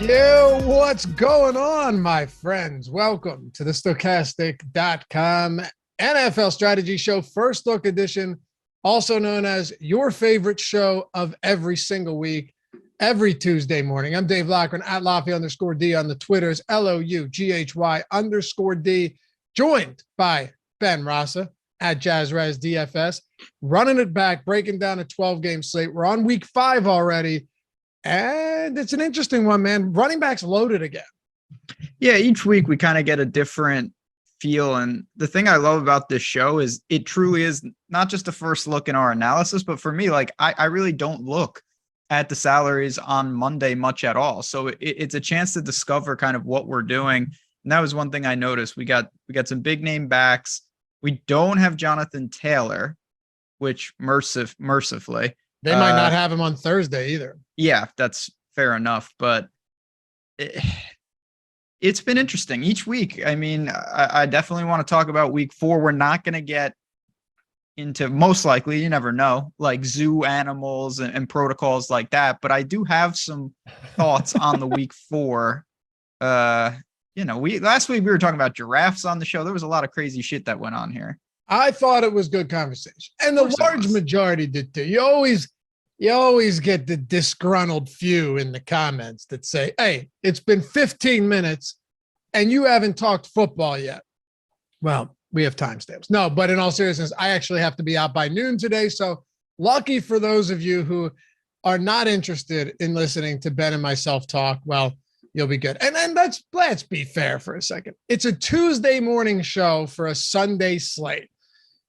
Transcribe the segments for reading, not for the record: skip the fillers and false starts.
Yo, what's going on, my friends? Welcome to the Stokastic.com NFL Strategy Show, first look edition, also known as your favorite show of every single week, every Tuesday morning. I'm Dave Loughran at Loughy_D on the Twitters, LOUGHY_D, joined by Ben Rasa at JazzRez DFS, running it back, breaking down a 12-game slate. We're on week 5 already. And it's an interesting one, man. Running backs loaded again. Yeah, each week we kind of get a different feel. And the thing I love about this show is it truly is not just a first look in our analysis, but for me, like I really don't look at the salaries on Monday much at all. So it's a chance to discover kind of what we're doing. And that was one thing I noticed. We got some big name backs. We don't have Jonathan Taylor, which mercifully. They might not have him on Thursday either. Yeah, that's fair enough. But it's been interesting each week. I mean, I definitely want to talk about week 4. We're not going to get into, most likely, you never know, like zoo animals and protocols like that. But I do have some thoughts on the week 4. Last week we were talking about giraffes on the show. There was a lot of crazy shit that went on here. I thought it was good conversation. And the large majority did too. You always get the disgruntled few in the comments that say, hey, it's been 15 minutes and you haven't talked football yet. Well, we have timestamps. No, but in all seriousness, I actually have to be out by noon today. So lucky for those of you who are not interested in listening to Ben and myself talk. Well, you'll be good. And then let's be fair for a second. It's a Tuesday morning show for a Sunday slate.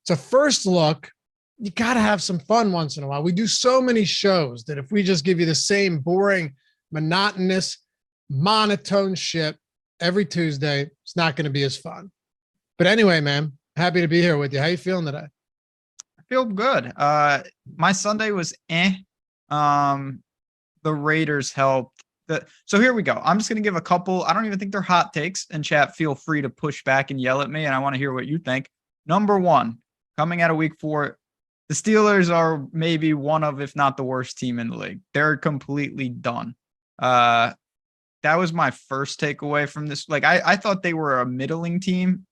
It's a first look. You got to have some fun once in a while. We do so many shows that if we just give you the same boring, monotonous, monotone shit every Tuesday, it's not going to be as fun. But anyway, man, happy to be here with you. How you feeling today? I feel good. My Sunday was The Raiders helped. So here we go. I'm just going to give a couple. I don't even think they're hot takes. And chat, feel free to push back and yell at me. And I want to hear what you think. Number 1, coming out of week 4, the Steelers are maybe one of, if not the worst team in the league. They're completely done. That was my first takeaway from this. Like, I thought they were a middling team.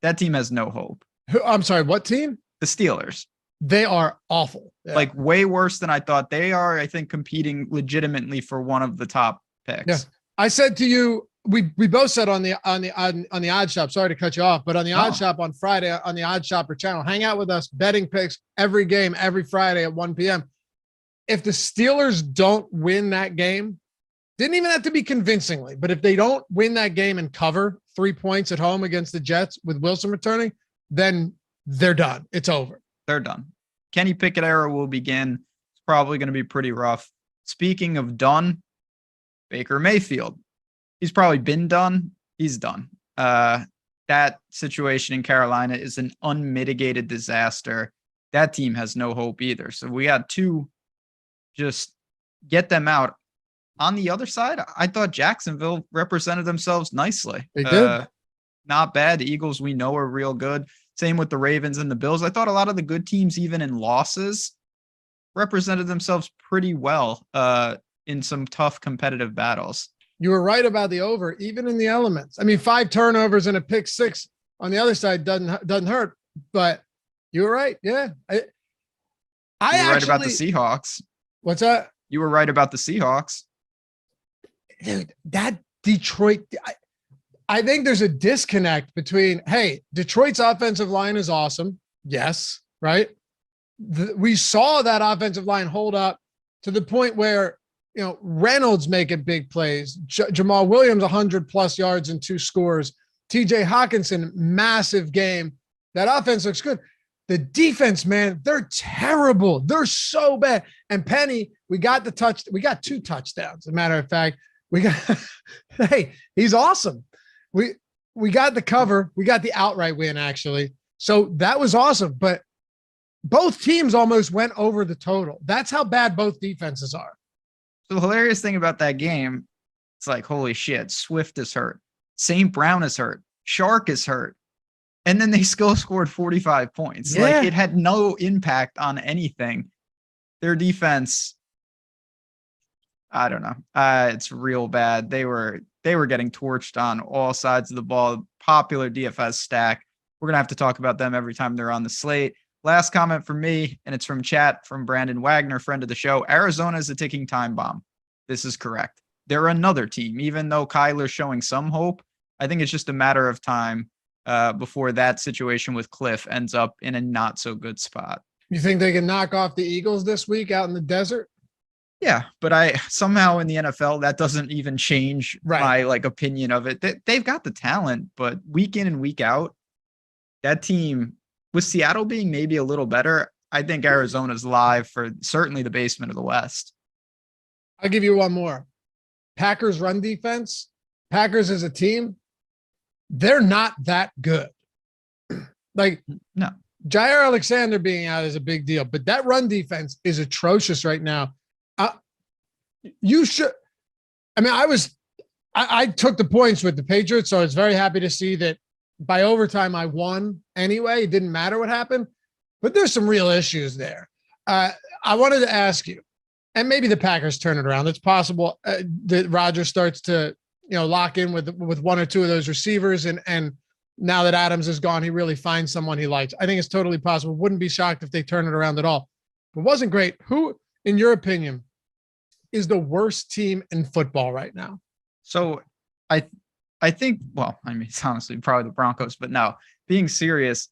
That team has no hope. I'm sorry, what team? The Steelers. They are awful. Yeah. Like, way worse than I thought. They are, I think, competing legitimately for one of the top picks. Yeah. I said to you, we both said on the Odd Shop, sorry to cut you off, but on the Odd Shop on Friday on the Odd Shopper channel, hang out with us, betting picks every game, every Friday at 1 p.m. If the Steelers don't win that game, didn't even have to be convincingly, but if they don't win that game and cover 3 points at home against the Jets with Wilson returning, then they're done. It's over. They're done. Kenny Pickett era will begin. It's probably going to be pretty rough. Speaking of done, Baker Mayfield. He's probably been done. He's done. That situation in Carolina is an unmitigated disaster. That team has no hope either. So we got to just get them out. On the other side, I thought Jacksonville represented themselves nicely. They did. Not bad. The Eagles, we know, are real good. Same with the Ravens and the Bills. I thought a lot of the good teams, even in losses, represented themselves pretty well in some tough competitive battles. You were right about the over, even in the elements. I mean, 5 turnovers and a pick 6 on the other side doesn't hurt, but you were right. Yeah. You were right about the Seahawks. What's that? You were right about the Seahawks. Dude, that Detroit, I think there's a disconnect between, hey, Detroit's offensive line is awesome. Yes. Right. We saw that offensive line hold up to the point where, Reynolds making big plays, Jamal Williams, 100+ yards and 2 scores, TJ Hawkinson, massive game. That offense looks good. The defense, man, they're terrible. They're so bad. And Penny, we got 2 touchdowns. As a matter of fact, hey, he's awesome. We got the cover. We got the outright win, actually. So that was awesome. But both teams almost went over the total. That's how bad both defenses are. So the hilarious thing about that game, it's like, holy shit, Swift is hurt. St. Brown is hurt. Shark is hurt. And then they still scored 45 points. Yeah. Like, it had no impact on anything. Their defense, I don't know. It's real bad. They were getting torched on all sides of the ball. Popular DFS stack. We're going to have to talk about them every time they're on the slate. Last comment from me, and it's from chat from Brandon Wagner, friend of the show. Arizona is a ticking time bomb. This is correct. They're another team, even though Kyler's showing some hope. I think it's just a matter of time before that situation with Cliff ends up in a not so good spot. You think they can knock off the Eagles this week out in the desert? Yeah, but I somehow in the NFL that doesn't even change my opinion of it. They've got the talent, but week in and week out, that team with Seattle being maybe a little better, I think Arizona's live for certainly the basement of the West. I'll give you one more. Packers run defense. Packers as a team, they're not that good. No. Jair Alexander being out is a big deal, but that run defense is atrocious right now. You should. I mean, I took the points with the Patriots, so I was very happy to see that by overtime I won anyway. It didn't matter what happened, but there's some real issues there. I wanted to ask you, and maybe the Packers turn it around. It's possible that Rodgers starts to lock in with one or two of those receivers, and now that Adams is gone, he really finds someone he likes. I think it's totally possible. Wouldn't be shocked if they turn it around at all. It wasn't great. Who, in your opinion, is the worst team in football right now? So I think, well, I mean, it's honestly probably the Broncos, but no, being serious,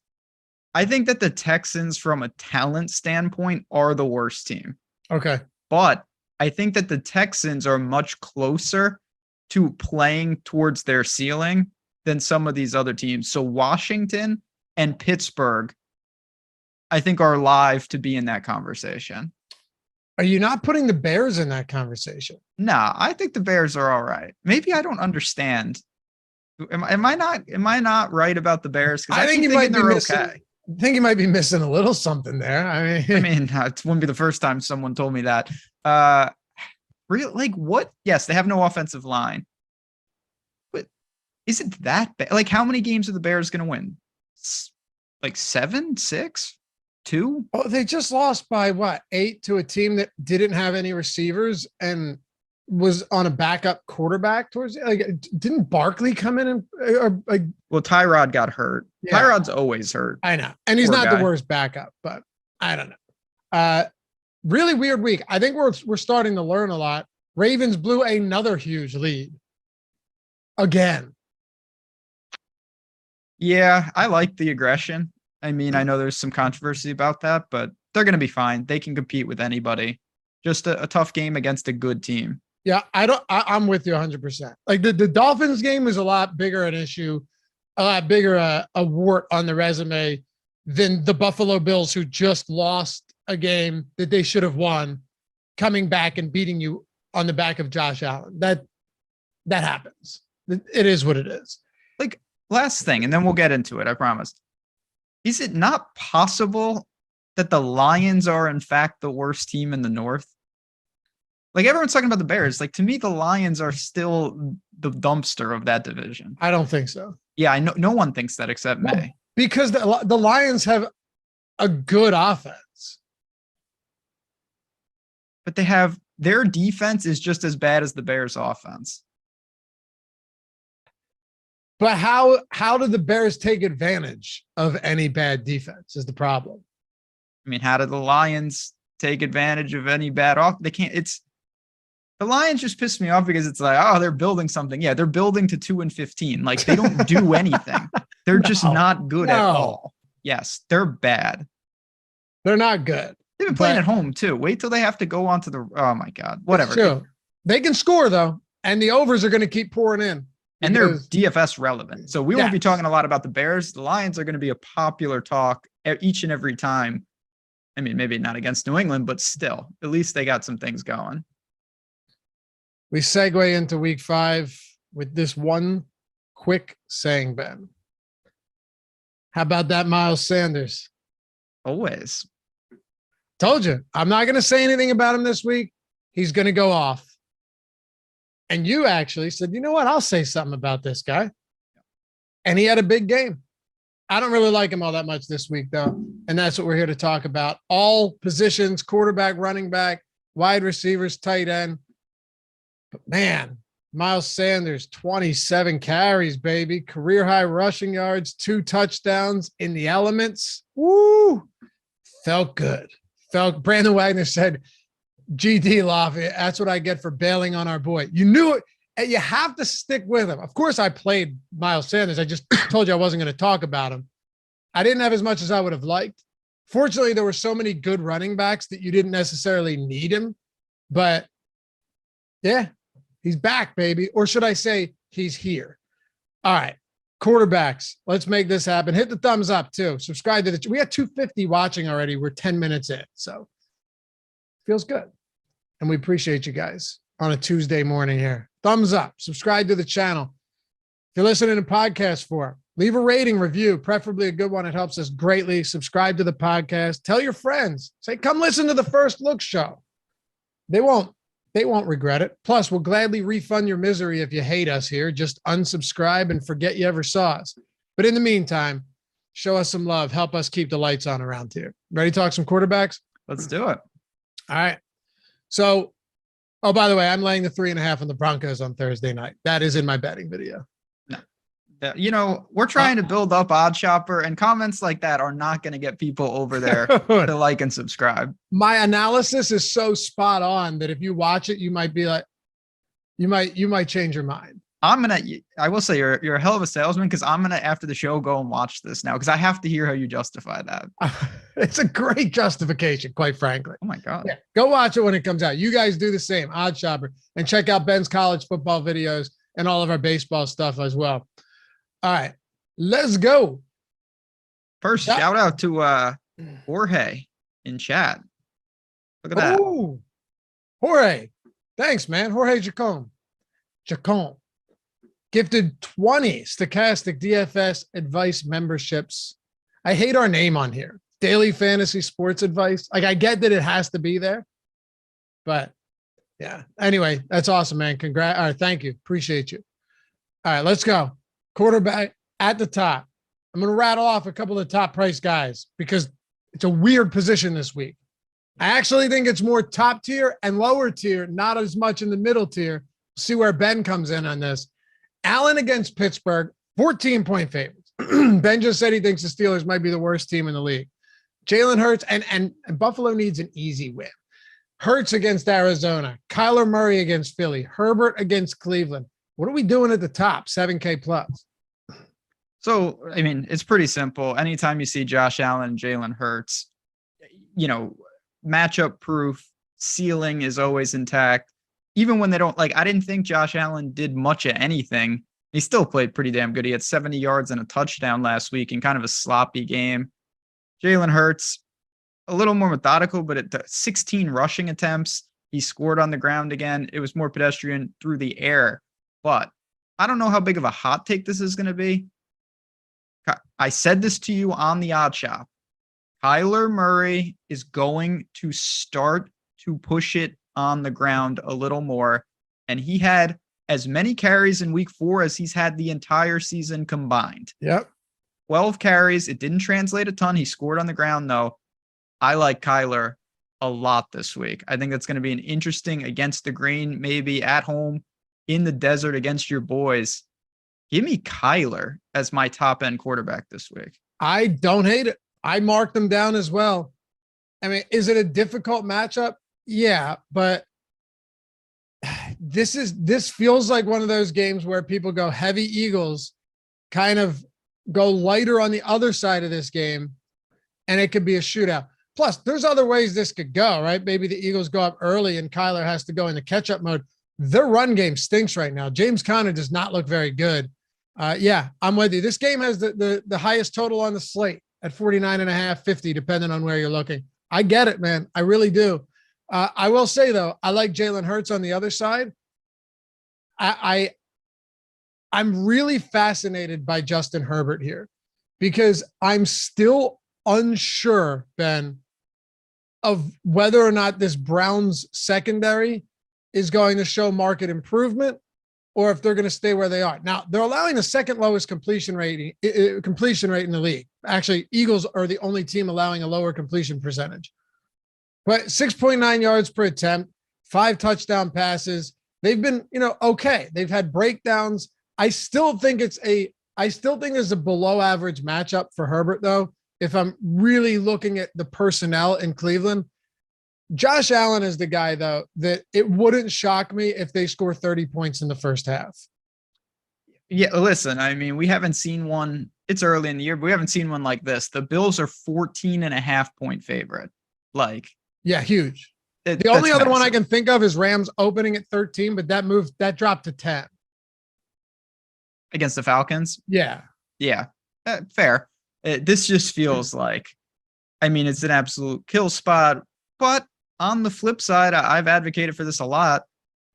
I think that the Texans from a talent standpoint are the worst team. Okay. But I think that the Texans are much closer to playing towards their ceiling than some of these other teams. So Washington and Pittsburgh, I think, are live to be in that conversation. Are you not putting the Bears in that conversation? Nah, I think the Bears are all right. Maybe I don't understand. Am I not right about the Bears? I think you might be missing. Okay. I think you might be missing a little something there. I mean, it wouldn't be the first time someone told me that. What? Yes, they have no offensive line, but is it that bad? How many games are the Bears going to win? 7, 6, 2? Oh, they just lost by 8 to a team that didn't have any receivers and was on a backup quarterback towards didn't Barkley come in and well, Tyrod got hurt. Yeah. Tyrod's always hurt. I know. And he's not the worst backup, but I don't know. Really weird week. I think we're starting to learn a lot. Ravens blew another huge lead again. Yeah, I like the aggression. I mean, I know there's some controversy about that, but they're going to be fine. They can compete with anybody. Just a tough game against a good team. Yeah, I'm with you 100%. The Dolphins game is a lot bigger an issue, a lot bigger a wart on the resume than the Buffalo Bills, who just lost a game that they should have won, coming back and beating you on the back of Josh Allen. That happens. It is what it is. Last thing, and then we'll get into it, I promise. Is it not possible that the Lions are, in fact, the worst team in the North? Everyone's talking about the Bears. To me, the Lions are still the dumpster of that division. I don't think so. Yeah, I know. No one thinks that except me. Because the Lions have a good offense. But their defense is just as bad as the Bears' offense. But how do the Bears take advantage of any bad defense is the problem. I mean, how do the Lions take advantage of any bad off? They can't. The Lions just piss me off because it's they're building something. Yeah, they're building to 2-15. They don't do anything. They're just not good at all. Yes, they're bad. They're not good. They've been playing at home too. Wait till they have to go on to the. Oh my God! Whatever. True. They can score though, and the overs are going to keep pouring in. And they're DFS relevant. So we won't be talking a lot about the Bears. The Lions are going to be a popular talk each and every time. I mean, maybe not against New England, but still, at least they got some things going. We segue into week 5 with this one quick saying, Ben. How about that Miles Sanders? Always. Told you. I'm not going to say anything about him this week. He's going to go off. And you actually said, you know what? I'll say something about this guy. And he had a big game. I don't really like him all that much this week, though. And that's what we're here to talk about. All positions, quarterback, running back, wide receivers, tight end. But man, Miles Sanders, 27 carries, baby. Career high rushing yards, 2 touchdowns in the elements. Woo! Felt good. Brandon Wagner said, GD Lafayette, that's what I get for bailing on our boy. You knew it. And you have to stick with him. Of course, I played Miles Sanders. I just told you I wasn't going to talk about him. I didn't have as much as I would have liked. Fortunately, there were so many good running backs that you didn't necessarily need him. But yeah, he's back, baby. Or should I say he's here? All right. Quarterbacks. Let's make this happen. Hit the thumbs up too. Subscribe to we got 250 watching already. We're 10 minutes in. So feels good. And we appreciate you guys on a Tuesday morning here. Thumbs up. Subscribe to the channel. If you're listening to podcast form, leave a rating, review, preferably a good one. It helps us greatly. Subscribe to the podcast. Tell your friends. Say, come listen to the First Look show. They won't regret it. Plus, we'll gladly refund your misery if you hate us here. Just unsubscribe and forget you ever saw us. But in the meantime, show us some love. Help us keep the lights on around here. Ready to talk some quarterbacks? Let's do it. All right. So, oh, by the way, I'm laying the 3.5 on the Broncos on Thursday night. That is in my betting video. You know, we're trying to build up Odd Shopper, and comments like that are not going to get people over there to like and subscribe. My analysis is so spot on that if you watch it, you might be like, you might change your mind. I will say you're a hell of a salesman, because I'm going to, after the show, go and watch this now, because I have to hear how you justify that. It's a great justification, quite frankly. Oh my God. Yeah, go watch it when it comes out. You guys do the same, Odd Shopper, and check out Ben's college football videos and all of our baseball stuff as well. All right, let's go. First, shout out to Jorge in chat. Look at that. Oh, Jorge. Thanks, man. Jorge Jacome. Gifted 20 Stokastic DFS advice memberships. I hate our name on here. Daily fantasy sports advice. Like, I get that it has to be there, but yeah. Anyway, that's awesome, man. Congrats. All right, thank you. Appreciate you. All right, let's go. Quarterback at the top. I'm going to rattle off a couple of the top price guys because it's a weird position this week. I actually think it's more top tier and lower tier, not as much in the middle tier. See where Ben comes in on this. Allen against Pittsburgh, 14-point favorites. Ben just said he thinks the Steelers might be the worst team in the league. Jalen Hurts, and Buffalo needs an easy win. Hurts against Arizona. Kyler Murray against Philly. Herbert against Cleveland. What are we doing at the top? 7K plus. So, I mean, it's pretty simple. Anytime you see Josh Allen, Jalen Hurts, you know, matchup proof, ceiling is always intact. Even when they don't, like, I didn't think Josh Allen did much of anything. He still played pretty damn good. He had 70 yards and a touchdown last week in kind of a sloppy game. Jalen Hurts, a little more methodical, but at 16 rushing attempts, he scored on the ground again. It was more pedestrian through the air. But I don't know how big of a hot take this is going to be. I said this to you on the Odd Shop. Kyler Murray is going to start to push it on the ground a little more. And he had as many carries in week 4 as he's had the entire season combined. Yep. 12 carries. It didn't translate a ton. He scored on the ground, though. I like Kyler a lot this week. I think that's going to be an interesting against the green, maybe at home in the desert against your boys. Give me Kyler as my top end quarterback this week. I don't hate it. I marked them down as well. I mean, is it a difficult matchup? Yeah, but this feels like one of those games where people go heavy Eagles, kind of go lighter on the other side of this game, and it could be a shootout. Plus, there's other ways this could go, right? Maybe the Eagles go up early and Kyler has to go into catch-up mode. Their run game stinks right now. James Conner does not look very good. Yeah, I'm with you. This game has the highest total on the slate at 49.5, 50, depending on where you're looking. I get it, man. I really do. I will say, though, I like Jalen Hurts on the other side. I'm really fascinated by Justin Herbert here because I'm still unsure, Ben, of whether or not this Browns secondary is going to show market improvement or if they're going to stay where they are. Now, they're allowing the second lowest completion rate in the league. Actually, Eagles are the only team allowing a lower completion percentage. But 6.9 yards per attempt, 5 touchdown passes. they've been, okay. They've had breakdowns. I still think there's a below average matchup for Herbert, though. If I'm really looking at the personnel in Cleveland, Josh Allen is the guy, though, that it wouldn't shock me if they score 30 points in the first half. Yeah, listen, I mean, we haven't seen one. It's early in the year, but we haven't seen one like this. The Bills are 14.5-point favorite. Yeah, huge. The only other one I can think of is Rams opening at 13, but that dropped to 10. Against the Falcons? Yeah. Yeah, fair. This just feels like, I mean, it's an absolute kill spot. But on the flip side, I've advocated for this a lot.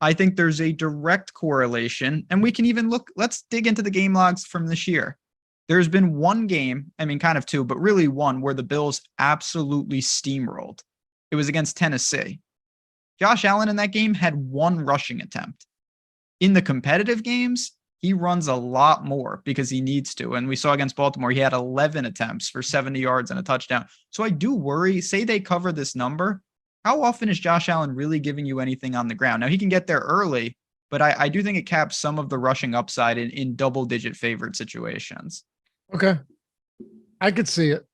I think there's a direct correlation, and we can even let's dig into the game logs from this year. There's been one game, I mean, kind of two, but really one where the Bills absolutely steamrolled. It was against Tennessee. Josh Allen in that game had one rushing attempt. In the competitive games, he runs a lot more because he needs to. And we saw against Baltimore, he had 11 attempts for 70 yards and a touchdown. So I do worry, say they cover this number, how often is Josh Allen really giving you anything on the ground? Now, he can get there early, but I do think it caps some of the rushing upside in double-digit favorite situations. Okay. I could see it.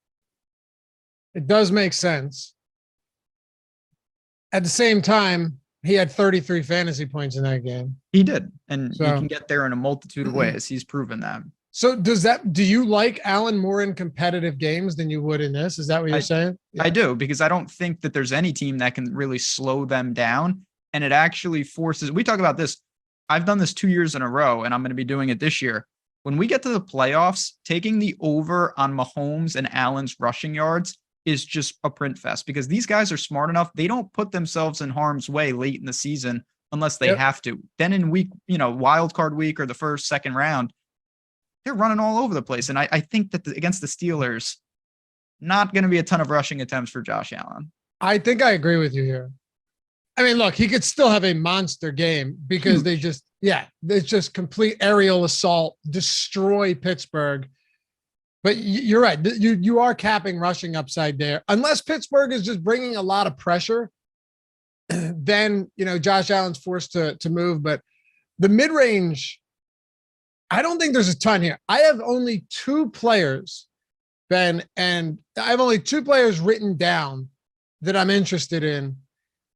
It does make sense. At the same time, he had 33 fantasy points in that game. He did. And you can get there in a multitude of ways. He's proven that. So do you like Allen more in competitive games than you would in this? Is that what you're saying? Yeah. I do, because I don't think that there's any team that can really slow them down. And it actually forces, we talk about this. I've done this 2 years in a row, and I'm going to be doing it this year. When we get to the playoffs, taking the over on Mahomes and Allen's rushing yards is just a print fest, because these guys are smart enough. They don't put themselves in harm's way late in the season unless they have to. Then in week, wild card week or the first, second round, they're running all over the place. And I think that against the Steelers, not going to be a ton of rushing attempts for Josh Allen. I think I agree with you here. I mean, look, he could still have a monster game because they just complete aerial assault, destroy Pittsburgh. But you're right. You are capping rushing upside there. Unless Pittsburgh is just bringing a lot of pressure, then, Josh Allen's forced to move. But the mid-range, I don't think there's a ton here. I have only two players, Ben, and I have only two players written down that I'm interested in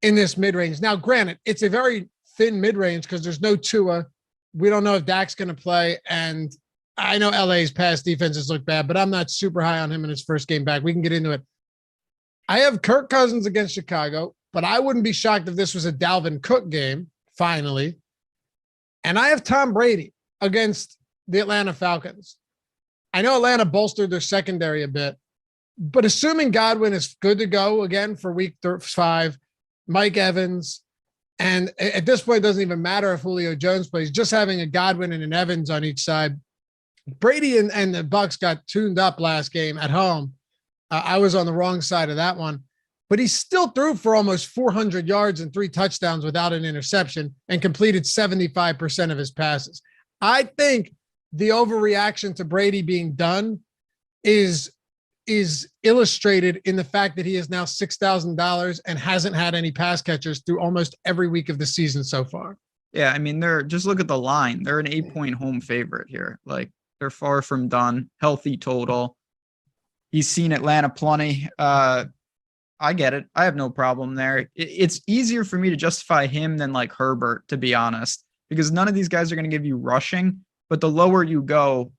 this mid-range. Now, granted, it's a very thin mid-range because there's no Tua. We don't know if Dak's going to play, and I know LA's past defenses look bad, but I'm not super high on him in his first game back. We can get into it. I have Kirk Cousins against Chicago, but I wouldn't be shocked if this was a Dalvin Cook game, finally. And I have Tom Brady against the Atlanta Falcons. I know Atlanta bolstered their secondary a bit, but assuming Godwin is good to go again for week 5, Mike Evans, and at this point, it doesn't even matter if Julio Jones plays, just having a Godwin and an Evans on each side. Brady and the Bucs got tuned up last game at home. I was on the wrong side of that one, but he still threw for almost 400 yards and 3 touchdowns without an interception and completed 75% of his passes. I think the overreaction to Brady being done is illustrated in the fact that he is now $6,000 and hasn't had any pass catchers through almost every week of the season so far. Yeah, I mean, just look at the line. They're an 8-point home favorite here. They're far from done. Healthy total. He's seen Atlanta plenty. I get it. I have no problem there. It's easier for me to justify him than Herbert, to be honest, because none of these guys are going to give you rushing, but the lower you go,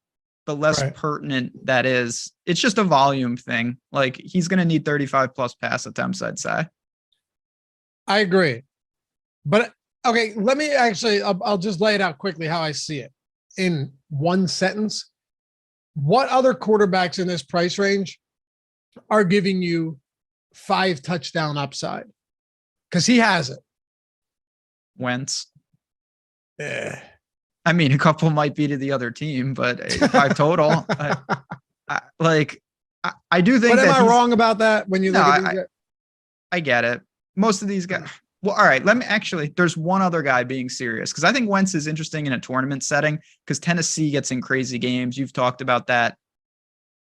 the less pertinent that is. It's just a volume thing. He's going to need 35 plus pass attempts, I'd say. I agree. But okay, let me I'll just lay it out quickly how I see it in one sentence. What other quarterbacks in this price range are giving you 5 touchdown upside? Because he has it. Wentz. I mean, a couple might be to the other team, but 5 total. I do think. But am I wrong about that? When you look at these guys? I get it. Most of these guys. Well, all right. There's one other guy being serious, because I think Wentz is interesting in a tournament setting because Tennessee gets in crazy games. You've talked about that.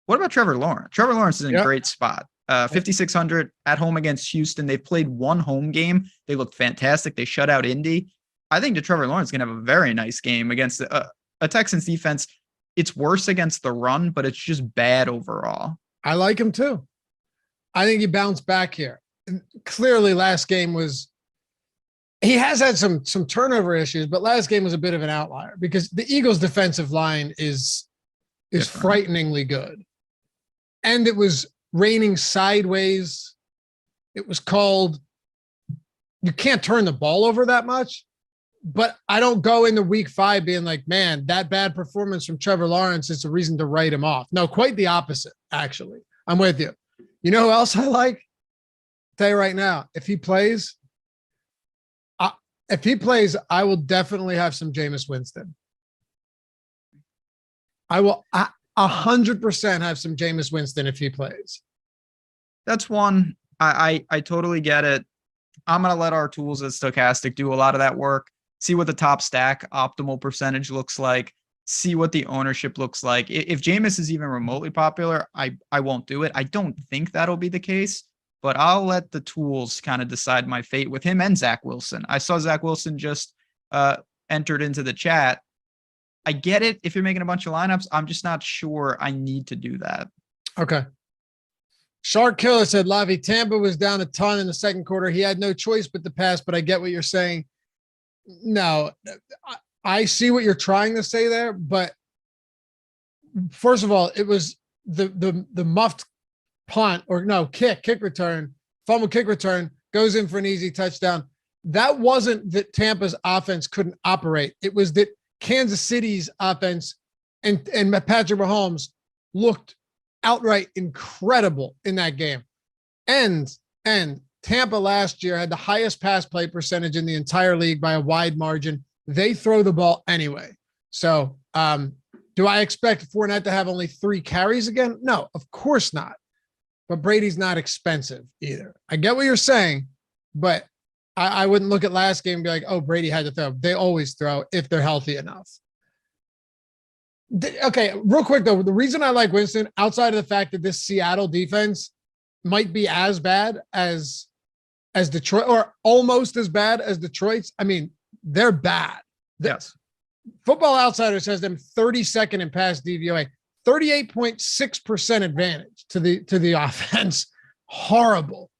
What about Trevor Lawrence? Trevor Lawrence is in a great spot. 5,600 at home against Houston. They've played one home game. They looked fantastic. They shut out Indy. I think that Trevor Lawrence is going to have a very nice game against a Texans defense. It's worse against the run, but it's just bad overall. I like him too. I think he bounced back here. Clearly, last game he has had some turnover issues, but last game was a bit of an outlier because the Eagles' defensive line is frighteningly good. And it was raining sideways. It was cold. You can't turn the ball over that much. But I don't go into week 5 being like, man, that bad performance from Trevor Lawrence is a reason to write him off. No, quite the opposite, actually. I'm with you. You know who else I like? I'll tell you right now, if he plays, I will definitely have some Jameis Winston. I will 100% have some Jameis Winston if he plays. That's one. I totally get it. I'm going to let our tools at Stokastic do a lot of that work. See what the top stack optimal percentage looks like. See what the ownership looks like. If Jameis is even remotely popular, I won't do it. I don't think that'll be the case, but I'll let the tools kind of decide my fate with him and Zach Wilson. I saw Zach Wilson just entered into the chat. I get it if you're making a bunch of lineups. I'm just not sure I need to do that. Okay. Shark Killer said, Lavi, Tampa was down a ton in the second quarter. He had no choice but to pass, but I get what you're saying. No, I see what you're trying to say there, but first of all, it was the muffed punt or no kick return, fumble kick return goes in for an easy touchdown. That wasn't that Tampa's offense couldn't operate. It was that Kansas City's offense and Patrick Mahomes looked outright incredible in that game. And Tampa last year had the highest pass play percentage in the entire league by a wide margin. They throw the ball anyway. So do I expect Fournette to have only 3 carries again? No, of course not. But Brady's not expensive either. I get what you're saying, but I wouldn't look at last game and be like, oh, Brady had to throw. They always throw if they're healthy enough. Okay, real quick, though. The reason I like Winston, outside of the fact that this Seattle defense might be as bad as Detroit or almost as bad as Detroit's. I mean, they're bad. Yes. Football Outsiders has them 32nd in pass DVOA, 38.6% advantage to the offense. Horrible.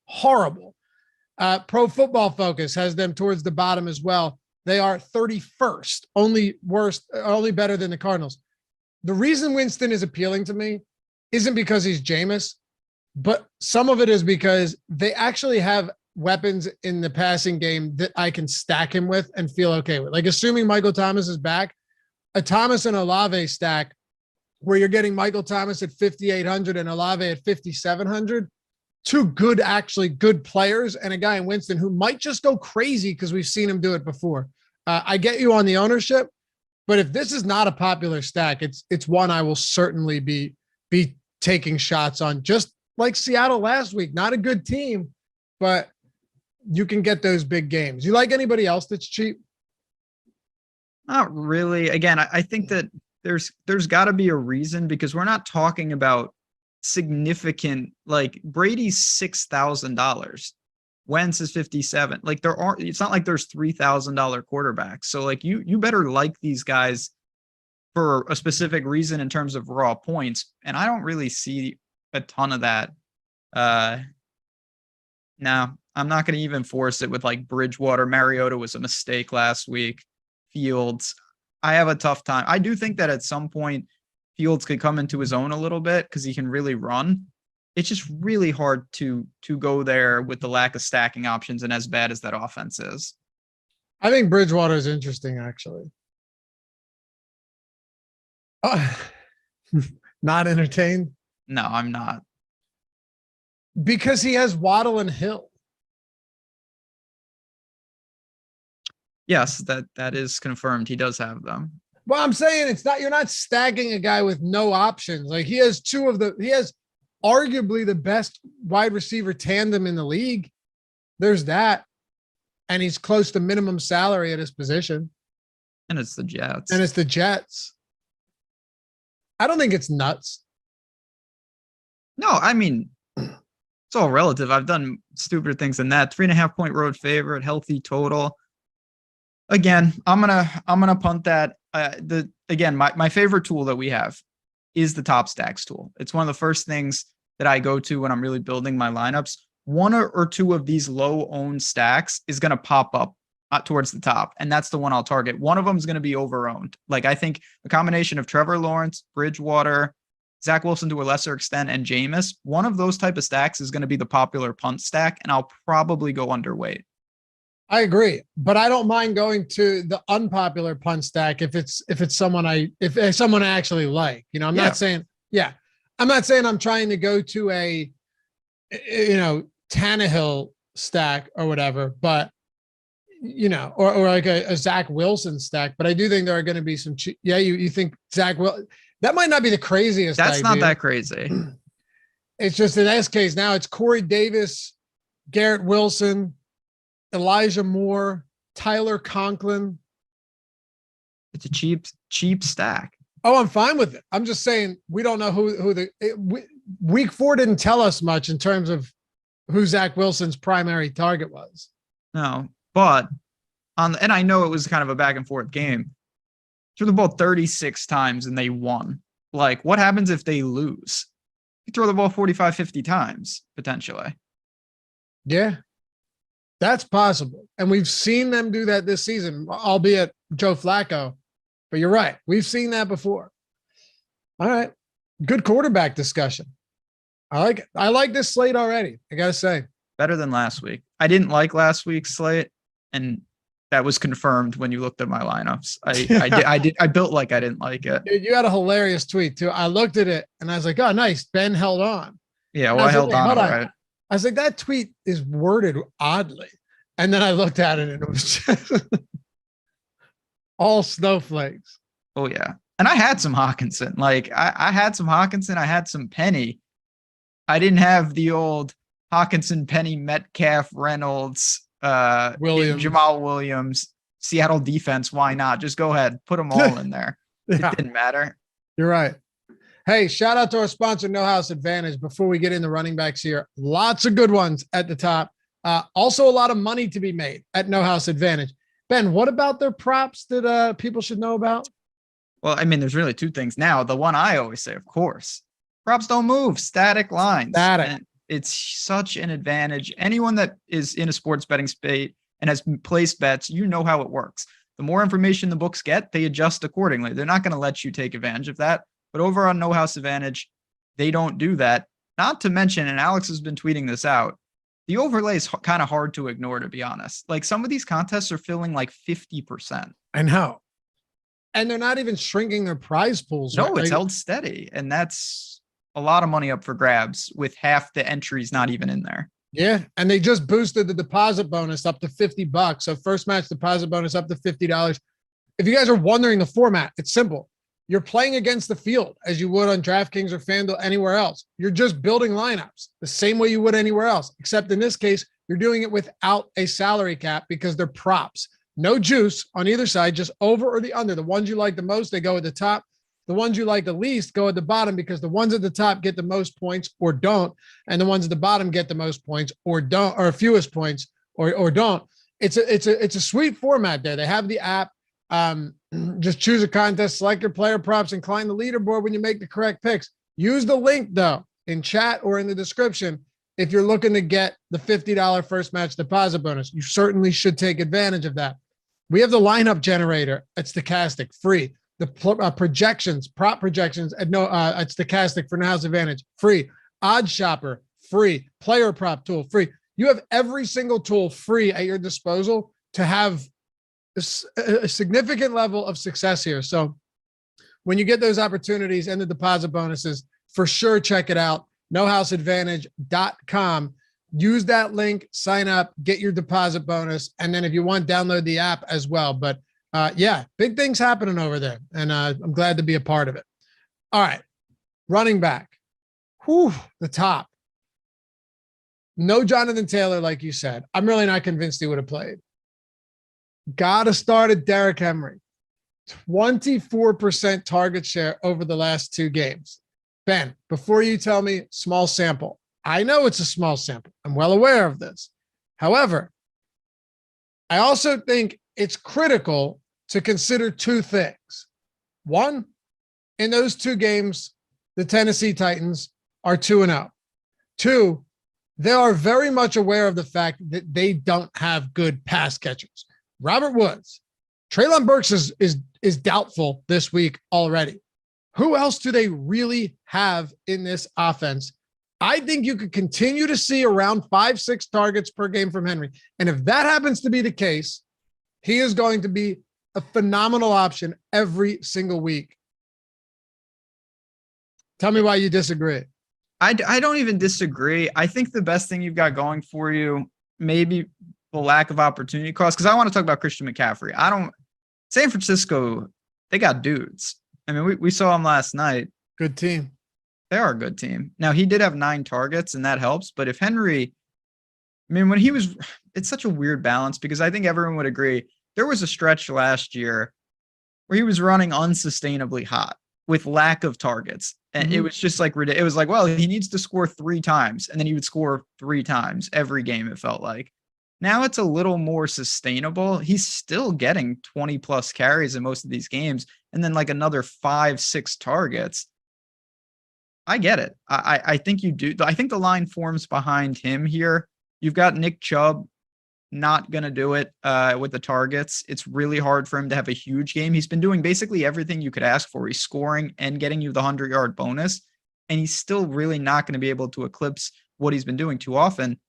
Pro Football Focus has them towards the bottom as well. They are 31st, only better than the Cardinals. The reason Winston is appealing to me isn't because he's Jameis, but some of it is because they actually have weapons in the passing game that I can stack him with and feel okay with. Like assuming Michael Thomas is back, a Thomas and Olave stack where you're getting Michael Thomas at 5,800 and Olave at 5,700, 2 good players and a guy in Winston who might just go crazy because we've seen him do it before. I get you on the ownership, but if this is not a popular stack, it's one I will certainly be taking shots on, just like Seattle last week. Not a good team, but you can get those big games. You like anybody else that's cheap? Not really. Again, I think that there's got to be a reason because we're not talking about significant, like Brady's $6,000. Wentz is 57. Like it's not like there's $3,000 quarterbacks. So like you better like these guys for a specific reason in terms of raw points. And I don't really see a ton of that. No, I'm not going to even force it with like Bridgewater. Mariota was a mistake last week. Fields, I have a tough time. I do think that at some point Fields could come into his own a little bit because he can really run. It's just really hard to go there with the lack of stacking options and as bad as that offense is. I think Bridgewater is interesting, actually. Not entertained? No, I'm not. Because he has Waddle and Hill. Yes, that is confirmed. He does have them. Well, I'm saying you're not stacking a guy with no options. Like he has arguably the best wide receiver tandem in the league. There's that. And he's close to minimum salary at his position. And it's the Jets. I don't think it's nuts. No, I mean, it's all relative. I've done stupider things than that. 3.5 point road favorite, healthy total. Again, I'm gonna punt that. My favorite tool that we have is the top stacks tool. It's one of the first things that I go to when I'm really building my lineups. One or two of these low owned stacks is going to pop up towards the top, and that's the one I'll target. One of them is going to be over owned. Like, I think a combination of Trevor Lawrence, Bridgewater, Zach Wilson to a lesser extent, and Jameis, one of those type of stacks is going to be the popular punt stack, and I'll probably go underweight. I agree, but I don't mind going to the unpopular punt stack if it's someone if someone I actually like. You know, I'm not saying I'm trying to go to a Tannehill stack or whatever, but or like a Zach Wilson stack. But I do think there are going to be some. You think Zach will? That might not be the craziest. That's idea. Not that crazy. It's just in this case now it's Corey Davis, Garrett Wilson, Elijah Moore, Tyler Conklin. It's a cheap stack. Oh, I'm fine with it. I'm just saying we don't know week 4 didn't tell us much in terms of who Zach Wilson's primary target was. No, but and I know it was kind of a back and forth game. Threw the ball 36 times and they won. Like, what happens if they lose? You throw the ball 45, 50 times potentially. Yeah. That's possible. And we've seen them do that this season, albeit Joe Flacco. But you're right. We've seen that before. All right. Good quarterback discussion. I like it. I like this slate already, I got to say. Better than last week. I didn't like last week's slate, and that was confirmed when you looked at my lineups. I built like I didn't like it. Dude, you had a hilarious tweet, too. I looked at it, and I was like, oh, nice. Ben held on. Yeah, well, I held on, right? I was like, that tweet is worded oddly. And then I looked at it and it was just all snowflakes. Oh, yeah. And I had some Hawkinson. Like, I had some Hawkinson. I had some Penny. I didn't have the old Hawkinson, Penny, Metcalf, Reynolds, Jamal Williams, Seattle defense. Why not? Just go ahead. Put them all in there. Yeah. It didn't matter. You're right. Hey, shout out to our sponsor, No House Advantage. Before we get into running backs here, lots of good ones at the top. Also, a lot of money to be made at No House Advantage. Ben, what about their props that people should know about? Well, I mean, there's really two things now. The one I always say, of course, props don't move, static lines. And it's such an advantage. Anyone that is in a sports betting space and has placed bets, you know how it works. The more information the books get, they adjust accordingly. They're not going to let you take advantage of that. But over on No House Advantage, they don't do that. Not to mention, and Alex has been tweeting this out, the overlay is kind of hard to ignore, to be honest. Like, some of these contests are filling like 50%. I know. And they're not even shrinking their prize pools. No, right? It's held steady. And that's a lot of money up for grabs with half the entries not even in there. Yeah. And they just boosted the deposit bonus up to $50. So first match deposit bonus up to $50. If you guys are wondering the format, it's simple. You're playing against the field as you would on DraftKings or FanDuel anywhere else. You're just building lineups the same way you would anywhere else, except in this case, you're doing it without a salary cap because they're props. No juice on either side, just over or the under. The ones you like the most, they go at the top. The ones you like the least go at the bottom because the ones at the top get the most points or don't, and the ones at the bottom get the most points or don't, or fewest points or don't. It's a sweet format there. They have the app. Just choose a contest, select your player props, and climb the leaderboard when you make the correct picks. Use the link, though, in chat or in the description if you're looking to get the $50 first match deposit bonus. You certainly should take advantage of that. We have the lineup generator at Stokastic, free. The prop projections at Stokastic for No House Advantage, free. Odds Shopper, free. Player prop tool, free. You have every single tool free at your disposal to have a significant level of success here. So when you get those opportunities and the deposit bonuses, for sure, check it out. NoHouseAdvantage.com. Use that link, sign up, get your deposit bonus. And then if you want, download the app as well. But yeah, big things happening over there. And I'm glad to be a part of it. All right. Running back. Whew, the top. No Jonathan Taylor, like you said. I'm really not convinced he would have played. Got to start at Derrick Henry. 24% target share over the last 2 games. Ben, before you tell me small sample, I know it's a small sample. I'm well aware of this. However, I also think it's critical to consider two things. One, in those two games, the Tennessee Titans are 2-0. Two, they are very much aware of the fact that they don't have good pass catchers. Robert Woods, Treylon Burks is doubtful this week already. Who else do they really have in this offense? I think you could continue to see around 5-6 targets per game from Henry. And if that happens to be the case, he is going to be a phenomenal option every single week. Tell me why you disagree. I don't even disagree. I think the best thing you've got going for you, maybe the lack of opportunity cost, because I want to talk about Christian McCaffrey. San Francisco, they got dudes. I mean, we saw him last night. Good team. They are a good team. Now, he did have 9 targets, and that helps. But if Henry, I mean, when he was, it's such a weird balance because I think everyone would agree there was a stretch last year where he was running unsustainably hot with lack of targets. And it was just like, it was like, well, he needs to score 3 times. And then he would score 3 times every game, it felt like. Now it's a little more sustainable. He's still getting 20 plus carries in most of these games. And then like another 5-6 targets. I get it. I think you do. I think the line forms behind him here. You've got Nick Chubb not going to do it with the targets. It's really hard for him to have a huge game. He's been doing basically everything you could ask for. He's scoring and getting you the 100-yard bonus, and he's still really not going to be able to eclipse what he's been doing too often.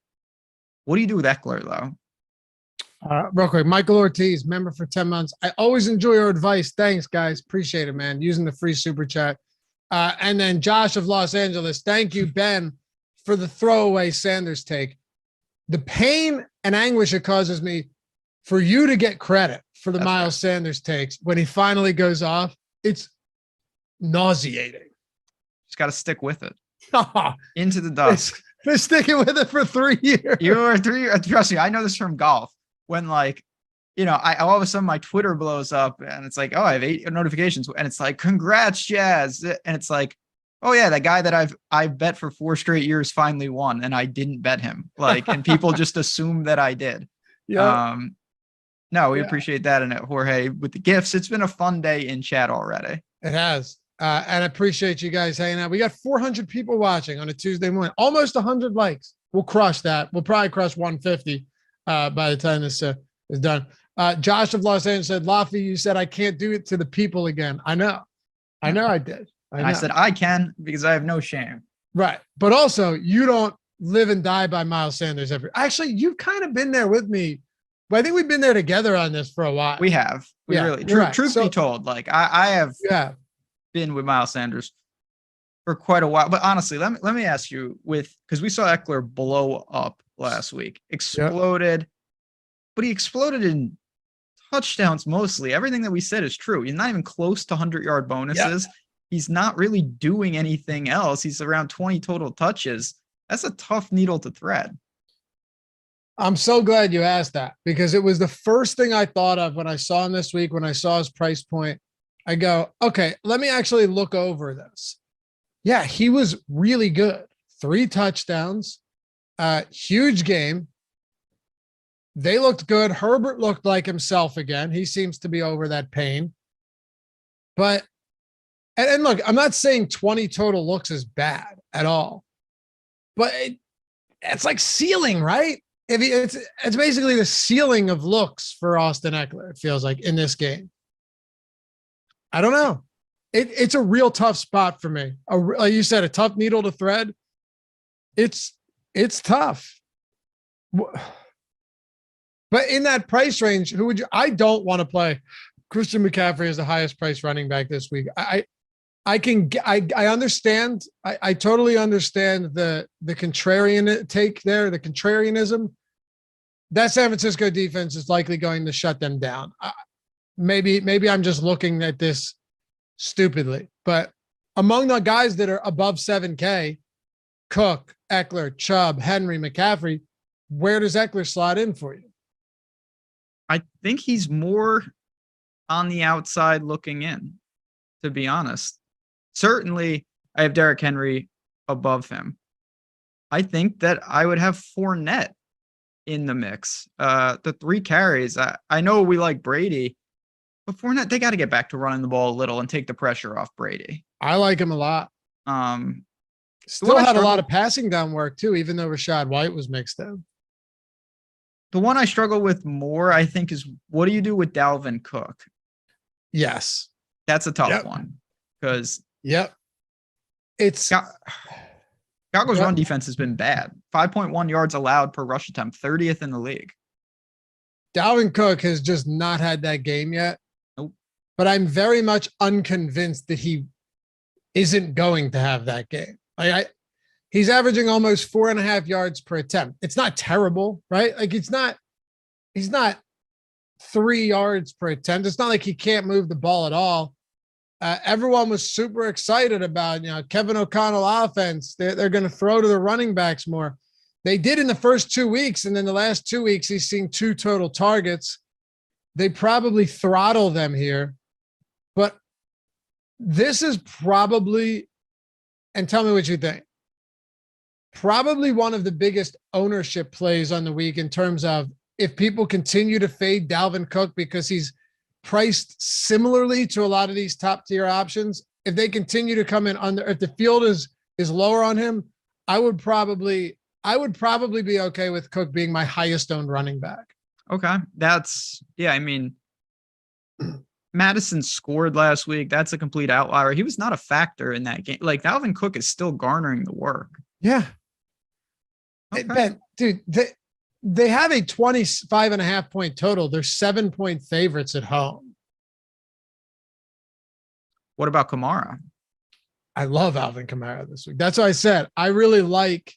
What do you do with Eckler, though? Real quick, Michael Ortiz, member for 10 months. I always enjoy your advice. Thanks, guys. Appreciate it, man. Using the free super chat. And then Josh of Los Angeles. Thank you, Ben, for the throwaway Sanders take. The pain and anguish it causes me for you to get credit for the Miles Sanders takes when he finally goes off. It's nauseating. Just got to stick with it. Into the dust. Been sticking with it for 3 years. You were 3 years. Trust me, I know this from golf. When like, you know, I all of a sudden my Twitter blows up and it's like, oh, I have 8 notifications, and it's like, congrats, Jazz. And it's like, oh yeah, that guy that I've bet for 4 straight years finally won, and I didn't bet him. Like, and people just assume that I did. Yeah. No, we appreciate that. And Jorge with the gifts. It's been a fun day in chat already. It has. And I appreciate you guys hanging out. We got 400 people watching on a Tuesday morning, almost 100 likes. We'll crush that. We'll probably crush 150 by the time this is done. Josh of Los Angeles said, Laffy, you said I can't do it to the people again. I know I did. I said I can because I have no shame. Right. But also, you don't live and die by Miles Sanders Actually, you've kind of been there with me. But I think we've been there together on this for a while. We have. Truth be told, like I have been with Miles Sanders for quite a while. But honestly, let me ask you, because we saw Eckler blow up last week, exploded, but he exploded in touchdowns mostly. Everything that we said is true. He's not even close to 100-yard bonuses. Yeah. He's not really doing anything else. He's around 20 total touches. That's a tough needle to thread. I'm so glad you asked that, because it was the first thing I thought of when I saw him this week, when I saw his price point. I go, okay, let me actually look over this. Yeah, he was really good. 3 touchdowns, huge game. They looked good. Herbert looked like himself again. He seems to be over that pain. But, and look, I'm not saying 20 total looks is bad at all, but it's like ceiling, right? It's basically the ceiling of looks for Austin Eckler, it feels like, in this game. I don't know. It's a real tough spot for me. Like you said, a tough needle to thread. It's tough. But in that price range, who would you? I don't want to play Christian McCaffrey as the highest price running back this week. I understand. I totally understand the contrarian take there, the contrarianism. That San Francisco defense is likely going to shut them down. Maybe I'm just looking at this stupidly, but among the guys that are above 7K, Cook, Eckler, Chubb, Henry, McCaffrey, where does Eckler slot in for you? I think he's more on the outside looking in, to be honest. Certainly, I have Derrick Henry above him. I think that I would have Fournette in the mix. The 3 carries, I know we like Brady, but Fournette, they got to get back to running the ball a little and take the pressure off Brady. I like him a lot. Still had a lot of passing down work too, even though Rashad White was mixed in. The one I struggle with more, I think, is what do you do with Dalvin Cook? Yes. That's a tough one because it's Chicago's run defense has been bad. 5.1 yards allowed per rush attempt, 30th in the league. Dalvin Cook has just not had that game yet. Nope. But I'm very much unconvinced that he isn't going to have that game. He's averaging almost 4.5 yards per attempt. It's not terrible, right? Like he's not 3 yards per attempt. It's not like he can't move the ball at all. Everyone was super excited about, Kevin O'Connell offense. They're going to throw to the running backs more. They did in the first 2 weeks. And then the last 2 weeks, he's seen 2 total targets. They probably throttle them here, but this is probably, and tell me what you think, probably one of the biggest ownership plays on the week in terms of if people continue to fade Dalvin Cook because he's priced similarly to a lot of these top tier options. If they continue to come in under, if the field is lower on him, I would probably be okay with Cook being my highest owned running back. Okay. Madison scored last week. That's a complete outlier. He was not a factor in that game. Like Dalvin Cook is still garnering the work. Yeah. Okay. Ben, dude, they have a 25.5 point total. They're 7-point favorites at home. What about Kamara? I love Alvin Kamara this week. That's what I said. I really like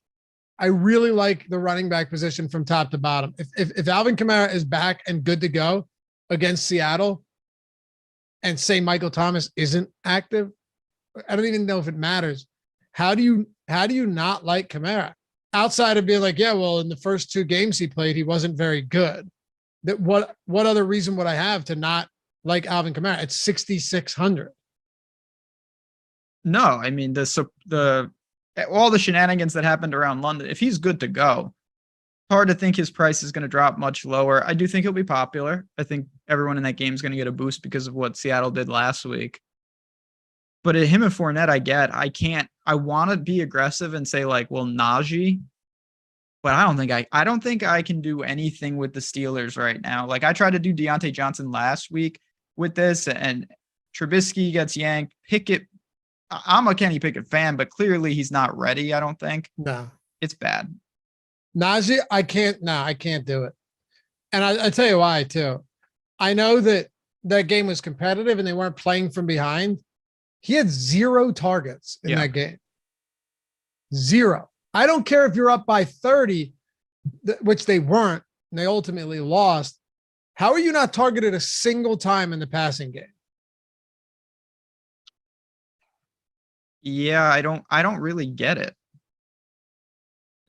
the running back position from top to bottom. If Alvin Kamara is back and good to go against Seattle, and say Michael Thomas isn't active, I don't even know if it matters. How do you not like Kamara? Outside of being like, yeah, well, in the first 2 games he played, he wasn't very good. That what other reason would I have to not like Alvin Kamara? It's 6,600. No, I mean all the shenanigans that happened around London. If he's good to go, hard to think his price is going to drop much lower. I do think he'll be popular. I think everyone in that game is going to get a boost because of what Seattle did last week. But at him and Fournette, I want to be aggressive and say like, well, Najee, but I don't think I can do anything with the Steelers right now. Like I tried to do Deontay Johnson last week with this and Trubisky gets yanked. Pickett, I'm a Kenny Pickett fan, but clearly he's not ready. I don't think. No, it's bad. Najee, I can't do it. And I tell you why too. I know that game was competitive and they weren't playing from behind. He had 0 targets in that game. 0. I don't care if you're up by 30, which they weren't, and they ultimately lost. How are you not targeted a single time in the passing game? Yeah, I don't really get it.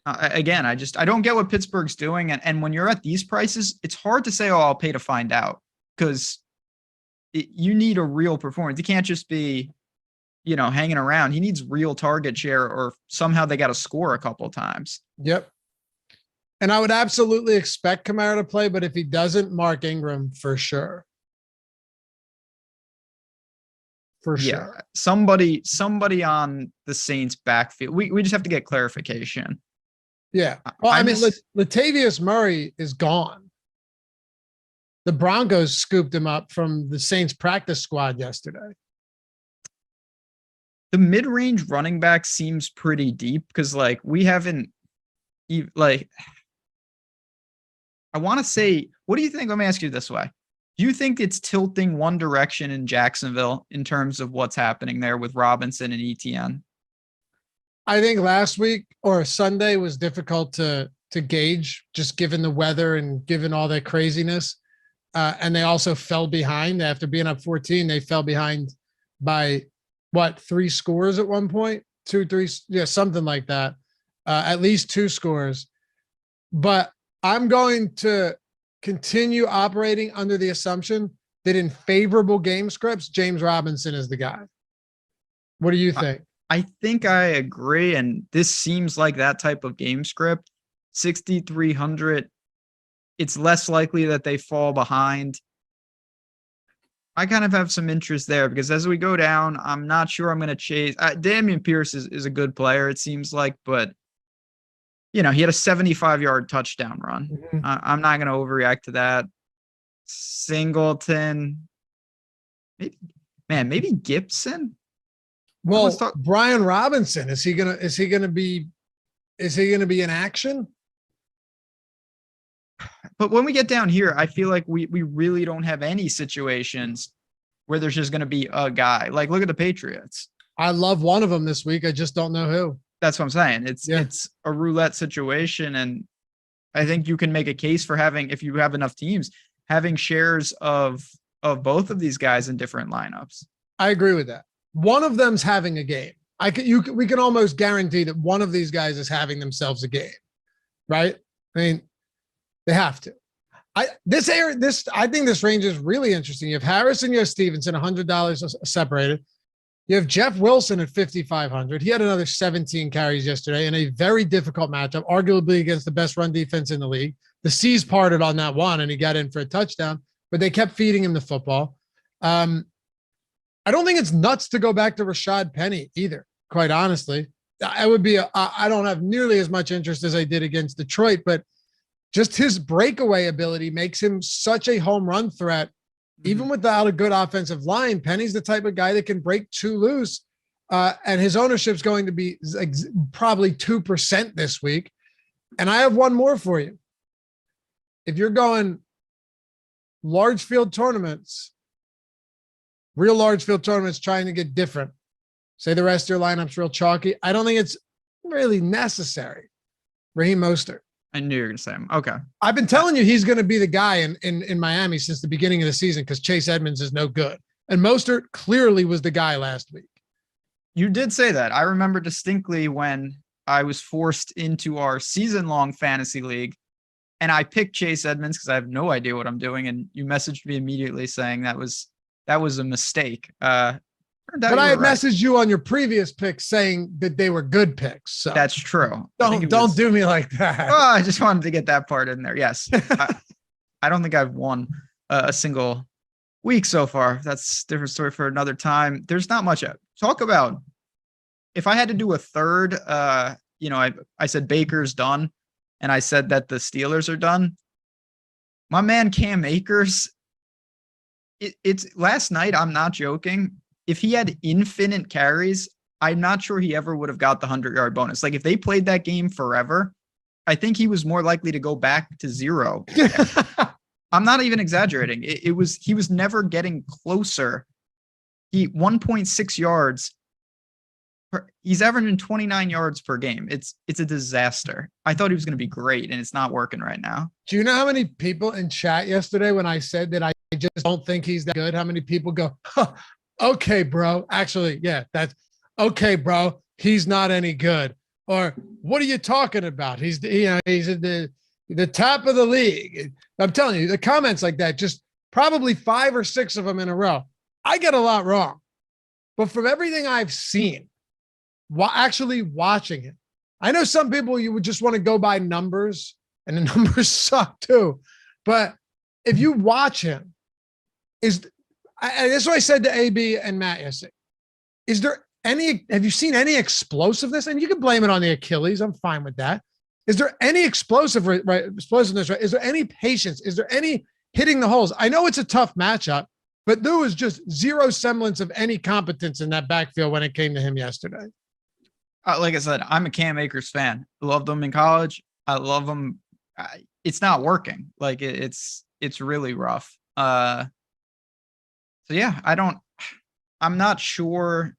Again, I don't get what Pittsburgh's doing. And when you're at these prices, it's hard to say, oh, I'll pay to find out because you need a real performance. You can't just be, hanging around. He needs real target share or somehow they got to score a couple of times. Yep. And I would absolutely expect Kamara to play, but if he doesn't, Mark Ingram for sure. For sure. Yeah. Somebody on the Saints backfield. We just have to get clarification. Yeah. Well, Latavius Murray is gone. The Broncos scooped him up from the Saints practice squad yesterday. The mid-range running back seems pretty deep because we haven't I want to say, what do you think? Let me ask you this way. Do you think it's tilting one direction in Jacksonville in terms of what's happening there with Robinson and ETN? I think last week or Sunday was difficult to gauge just given the weather and given all that craziness. And they also fell behind after being up 14. They fell behind by 3 scores at one point, 2, 3. Yeah. Something like that. At least 2 scores, but I'm going to continue operating under the assumption that in favorable game scripts, James Robinson is the guy. What do you think? I think I agree. And this seems like that type of game script. 6,300. it's less likely that they fall behind. I kind of have some interest there because as we go down, I'm not sure I'm going to chase. Dameon Pierce is a good player, it seems like, but he had a 75-yard touchdown run. Mhm. I'm not going to overreact to that. Singleton, maybe Gibson. Well, Brian Robinson, is he gonna be in action? But when we get down here, I feel like we really don't have any situations where there's just going to be a guy. Like, look at the Patriots. I love one of them this week. I just don't know who. That's what I'm saying. It's a roulette situation. And I think you can make a case for having, if you have enough teams, having shares of both of these guys in different lineups. I agree with that. One of them's having a game. We can almost guarantee that one of these guys is having themselves a game, right? I mean, they have to. I think this range is really interesting. You have Harrison, you have Stevenson, $100 separated. You have Jeff Wilson at 5,500. He had another 17 carries yesterday in a very difficult matchup, arguably against the best run defense in the league. The C's parted on that one, and he got in for a touchdown, but they kept feeding him the football. I don't think it's nuts to go back to Rashad Penny either, quite honestly. I don't have nearly as much interest as I did against Detroit, but just his breakaway ability makes him such a home run threat. Even without a good offensive line, Penny's the type of guy that can break two loose. And his ownership's going to be probably 2% this week. And I have one more for you. If you're going large field tournaments, real large field tournaments trying to get different, say the rest of your lineup's real chalky, I don't think it's really necessary. Raheem Mostert. I knew you were going to say him. Okay. I've been telling you he's going to be the guy in Miami since the beginning of the season because Chase Edmonds is no good. And Mostert clearly was the guy last week. You did say that. I remember distinctly when I was forced into our season-long fantasy league and I picked Chase Edmonds because I have no idea what I'm doing. And you messaged me immediately saying that was a mistake. But I had messaged you on your previous picks saying that they were good picks. So that's true. Don't do me like that. Oh, I just wanted to get that part in there. Yes. I don't think I've won a single week so far. That's a different story for another time. There's not much talk about. If I had to do a third, I said Baker's done and I said that the Steelers are done. My man, Cam Akers, it's last night. I'm not joking. If he had infinite carries, I'm not sure he ever would have got the 100-yard bonus. Like if they played that game forever, I think he was more likely to go back to 0. I'm not even exaggerating. He was never getting closer. 1.6 yards. He's averaging 29 yards per game. It's a disaster. I thought he was going to be great, and it's not working right now. Do you know how many people in chat yesterday when I said that I just don't think he's that good? How many people go, huh, okay, bro. Actually, yeah, that's okay, bro. He's not any good. Or what are you talking about? He's at the top of the league. I'm telling you, the comments like that, just probably 5 or 6 of them in a row. I get a lot wrong, but from everything I've seen, actually watching it, I know some people you would just want to go by numbers, and the numbers suck too. But if you watch him, that's what I said to AB and Matt yesterday. Have you seen any explosiveness? And you can blame it on the Achilles. I'm fine with that. Is there any explosiveness, right? Is there any patience? Is there any hitting the holes? I know it's a tough matchup, but there was just zero semblance of any competence in that backfield when it came to him yesterday. Like I said, I'm a Cam Akers fan. I loved him in college. I love him. It's not working. Like it's really rough. So yeah, I'm not sure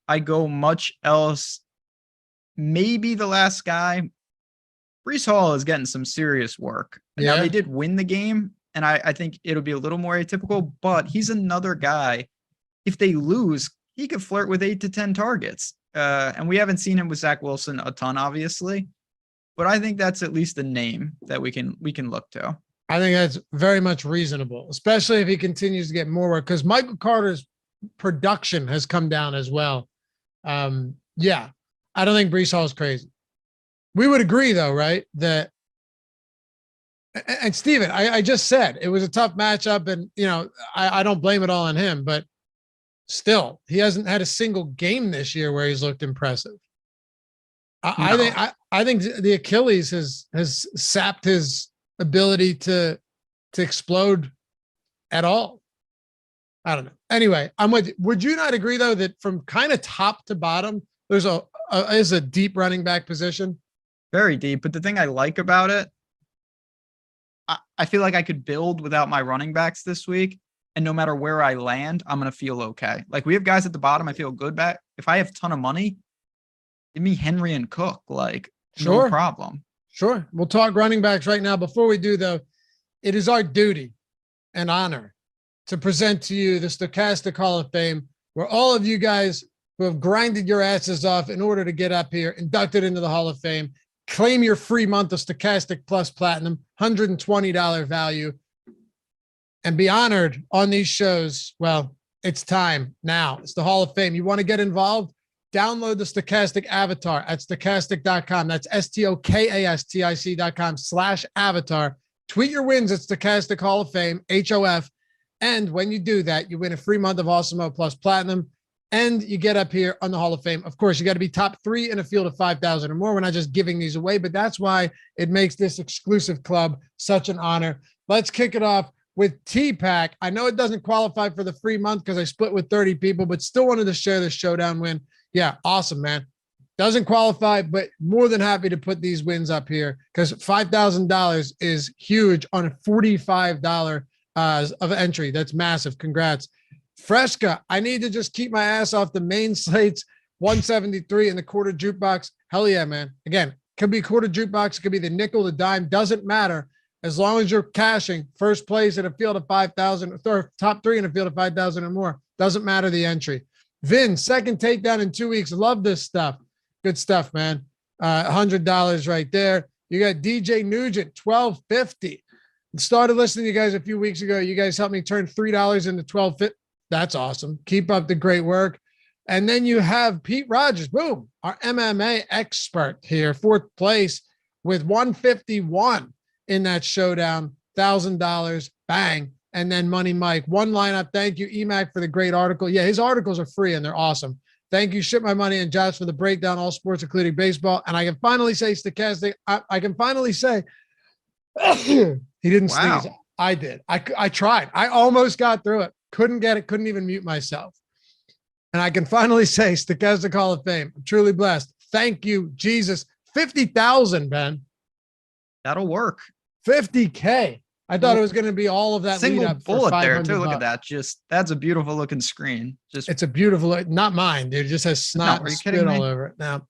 I go much else. Maybe the last guy, Breece Hall, is getting some serious work. Yeah. Now they did win the game, and I think it'll be a little more atypical, but he's another guy. If they lose, he could flirt with 8 to 10 targets. And we haven't seen him with Zach Wilson a ton, obviously, but I think that's at least a name that we can look to. I think that's very much reasonable, especially if he continues to get more work, because Michael Carter's production has come down as well. Yeah, I don't think Breece Hall is crazy. We would agree though, right? That And Steven, I just said it was a tough matchup, and I don't blame it all on him, but still, he hasn't had a single game this year where he's looked impressive. I think the Achilles has sapped his ability to explode at all. I don't know. Anyway, I'm with you. Would you not agree though that from kind of top to bottom, there's a deep running back position? Very deep. But the thing I like about it, I feel like I could build without my running backs this week. And no matter where I land, I'm going to feel okay. Like we have guys at the bottom I feel good back. If I have a ton of money, give me Henry and Cook. Like, sure. No problem. Sure. We'll talk running backs right now. Before we do, though, it is our duty and honor to present to you the Stokastic Hall of Fame, where all of you guys who have grinded your asses off in order to get up here, inducted into the Hall of Fame, claim your free month of Stokastic Plus Platinum, $120 value, and be honored on these shows. Well, it's time now. It's the Hall of Fame. You want to get involved? Download the Stokastic avatar at stokastic.com. That's stokastic.com/avatar. Tweet your wins at Stokastic Hall of Fame, HOF. And when you do that, you win a free month of Awesemo Plus Platinum, and you get up here on the Hall of Fame. Of course, you got to be top 3 in a field of 5,000 or more. We're not just giving these away, but that's why it makes this exclusive club such an honor. Let's kick it off with T-Pack. I know it doesn't qualify for the free month because I split with 30 people, but still wanted to share this showdown win. Yeah, awesome, man. Doesn't qualify, but more than happy to put these wins up here because $5,000 is huge on a $45 of entry. That's massive. Congrats. Fresca, I need to just keep my ass off the main slates, 173 in the quarter jukebox. Hell yeah, man. Again, could be quarter jukebox, could be the nickel, the dime, doesn't matter. As long as you're cashing first place in a field of 5,000 or top 3 in a field of 5,000 or more, doesn't matter the entry. Vin, second takedown in 2 weeks. Love this stuff. Good stuff, man. $100 right there. You got DJ Nugent, $12.50. Started listening to you guys a few weeks ago. You guys helped me turn $3 into $12.50. That's awesome. Keep up the great work. And then you have Pete Rogers, boom, our MMA expert here, 4th place with 151 in that showdown, $1,000, bang. And then Money Mike, one lineup. Thank you, EMAC, for the great article. Yeah, his articles are free and they're awesome. Thank you, Ship My Money and Josh, for the breakdown, all sports, including baseball. And I can finally say, Stokastic, I can finally say, he didn't sneeze. I did. I tried. I almost got through it. Couldn't get it. Couldn't even mute myself. And I can finally say, Stokastic Hall of Fame. I'm truly blessed. Thank you, Jesus. 50,000, Ben. That'll work. 50K. I thought it was going to be all of that single lead up bullet for there too. Look bucks. at that. Just that's a beautiful looking screen. Just it's a beautiful, not mine, dude. It just has snot and spit all over it. Now,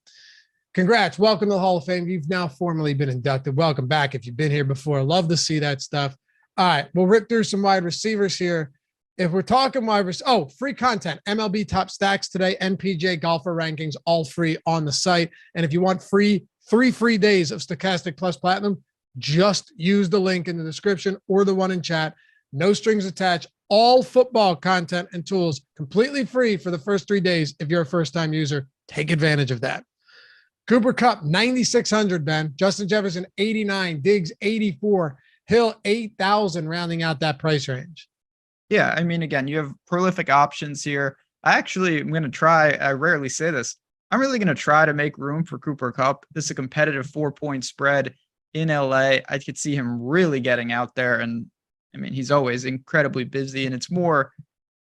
congrats. Welcome to the Hall of Fame. You've now formally been inducted. Welcome back. If you've been here before, love to see that stuff. All right. We'll rip through some wide receivers here. If we're talking wide receivers, free content, MLB top stacks today, NPJ golfer rankings, all free on the site. And if you want three free days of Stokastic Plus Platinum, just use the link in the description or the one in chat. No strings attached. All football content and tools completely free for the first 3 days. If you're a first-time user, take advantage of that. Cooper Kupp, 9,600, Ben. Justin Jefferson, 89. Diggs, 84. Hill, 8,000, rounding out that price range. Yeah, I mean, again, you have prolific options here. I rarely say this. I'm really going to try to make room for Cooper Kupp. This is a competitive 4-point spread in LA. I could see him really getting out there. And I mean, he's always incredibly busy, and it's more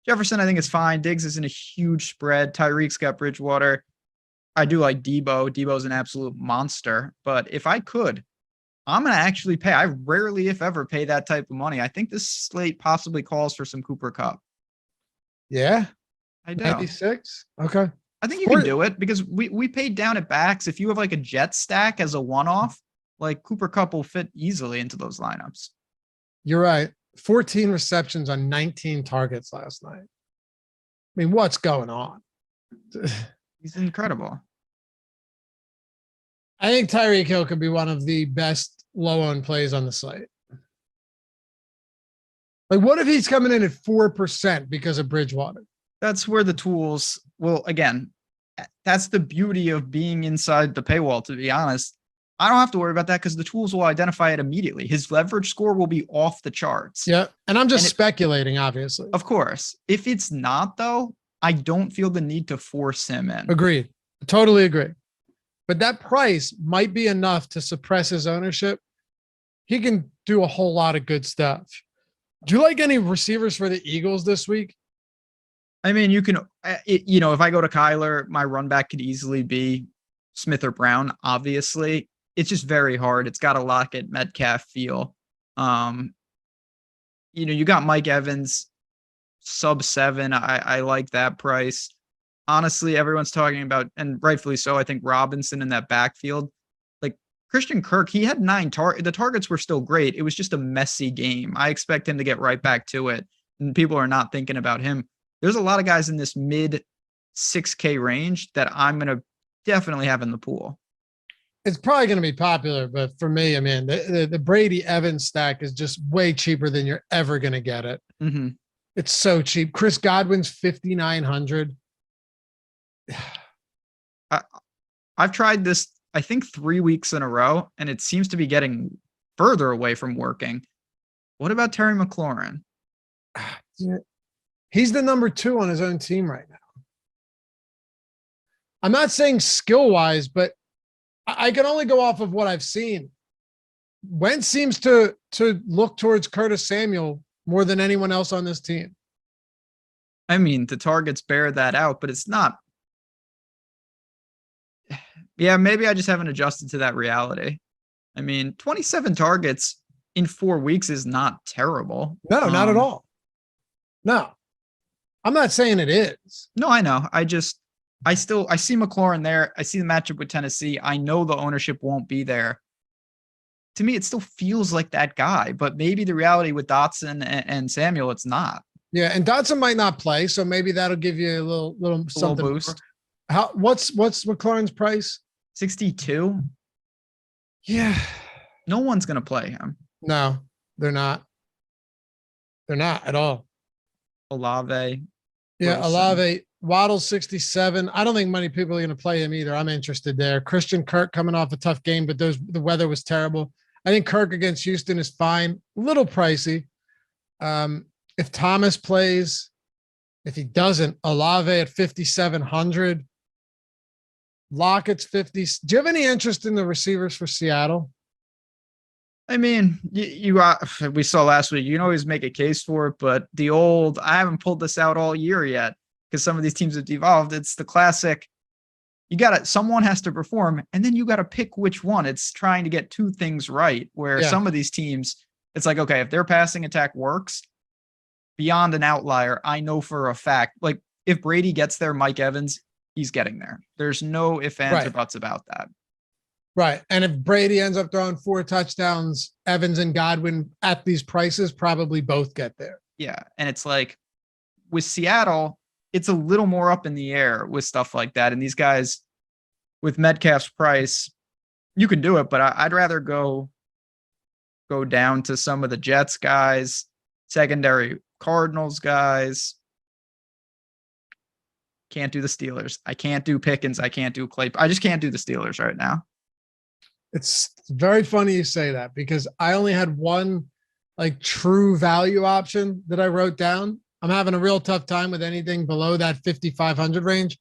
Jefferson. I think is fine. Diggs isn't a huge spread. Tyreek's got Bridgewater. I do like Debo. Debo's an absolute monster, but if I could, I'm going to actually pay. I rarely, if ever, pay that type of money. I think this slate possibly calls for some Cooper Kupp. Yeah. I do. 96. Okay. I think you can do it because we paid down at backs. If you have like a jet stack as a one-off, like Cooper Kupp will fit easily into those lineups. You're right. 14 receptions on 19 targets last night. I mean, what's going on? He's incredible. I think Tyreek Hill could be one of the best low-owned plays on the slate. Like, what if he's coming in at 4% because of Bridgewater? That's where the tools will, again, that's the beauty of being inside the paywall, to be honest. I don't have to worry about that because the tools will identify it immediately. His leverage score will be off the charts. Yeah. And I'm just speculating, obviously. Of course. If it's not, though, I don't feel the need to force him in. Agreed. Totally agree. But that price might be enough to suppress his ownership. He can do a whole lot of good stuff. Do you like any receivers for the Eagles this week? I mean, you can, if I go to Kyler, my run back could easily be Smith or Brown, obviously. It's just very hard. It's got a Lockett Metcalf feel. You got Mike Evans, sub 7. I like that price. Honestly, everyone's talking about, and rightfully so, I think Robinson in that backfield. Like Christian Kirk, he had 9 targets. The targets were still great. It was just a messy game. I expect him to get right back to it. And people are not thinking about him. There's a lot of guys in this mid 6K range that I'm going to definitely have in the pool. It's probably going to be popular, but for me, I mean, the Brady Evans stack is just way cheaper than you're ever going to get it. Mm-hmm. It's so cheap. Chris Godwin's 5,900. I've tried this, I think 3 weeks in a row, and it seems to be getting further away from working. What about Terry McLaurin? He's the number 2 on his own team right now. I'm not saying skill wise, but I can only go off of what I've seen. Wentz seems to look towards Curtis Samuel more than anyone else on this team. I mean, the targets bear that out, but it's not. Yeah, maybe I just haven't adjusted to that reality. I mean, 27 targets in 4 weeks is not terrible. No, not at all. No, I'm not saying it is. No, I know. I see McLaurin there. I see the matchup with Tennessee. I know the ownership won't be there. To me, it still feels like that guy, but maybe the reality with Dotson and Samuel, it's not. Yeah, and Dotson might not play, so maybe that'll give you a little something. Little boost. What's McLaurin's price? 62. Yeah. No one's gonna play him. No, they're not. They're not at all. Olave. Yeah, Olave. Waddle 67. I don't think many people are going to play him either. I'm interested there. Christian Kirk coming off a tough game, but the weather was terrible. I think Kirk against Houston is fine. A little pricey. If Thomas plays, if he doesn't, Olave at 5,700. Lockett's 50. Do you have any interest in the receivers for Seattle? I mean, we saw last week, you can always make a case for it, but I haven't pulled this out all year yet because some of these teams have devolved. It's the classic. Someone has to perform and then you got to pick which one. It's trying to get 2 things right where some of these teams, it's like, okay, if their passing attack works beyond an outlier, I know for a fact, like if Brady gets there, Mike Evans, he's getting there. There's no ifs, ands, or buts about that. Right. And if Brady ends up throwing 4 touchdowns, Evans and Godwin at these prices probably both get there. Yeah. And it's like with Seattle, it's a little more up in the air with stuff like that. And these guys with Metcalf's price, you can do it, but I'd rather go down to some of the Jets guys, secondary Cardinals guys. Can't do the Steelers. I can't do Pickens. I can't do Clay. I just can't do the Steelers right now. It's very funny you say that because I only had one like true value option that I wrote down. I'm having a real tough time with anything below that 5,500 range.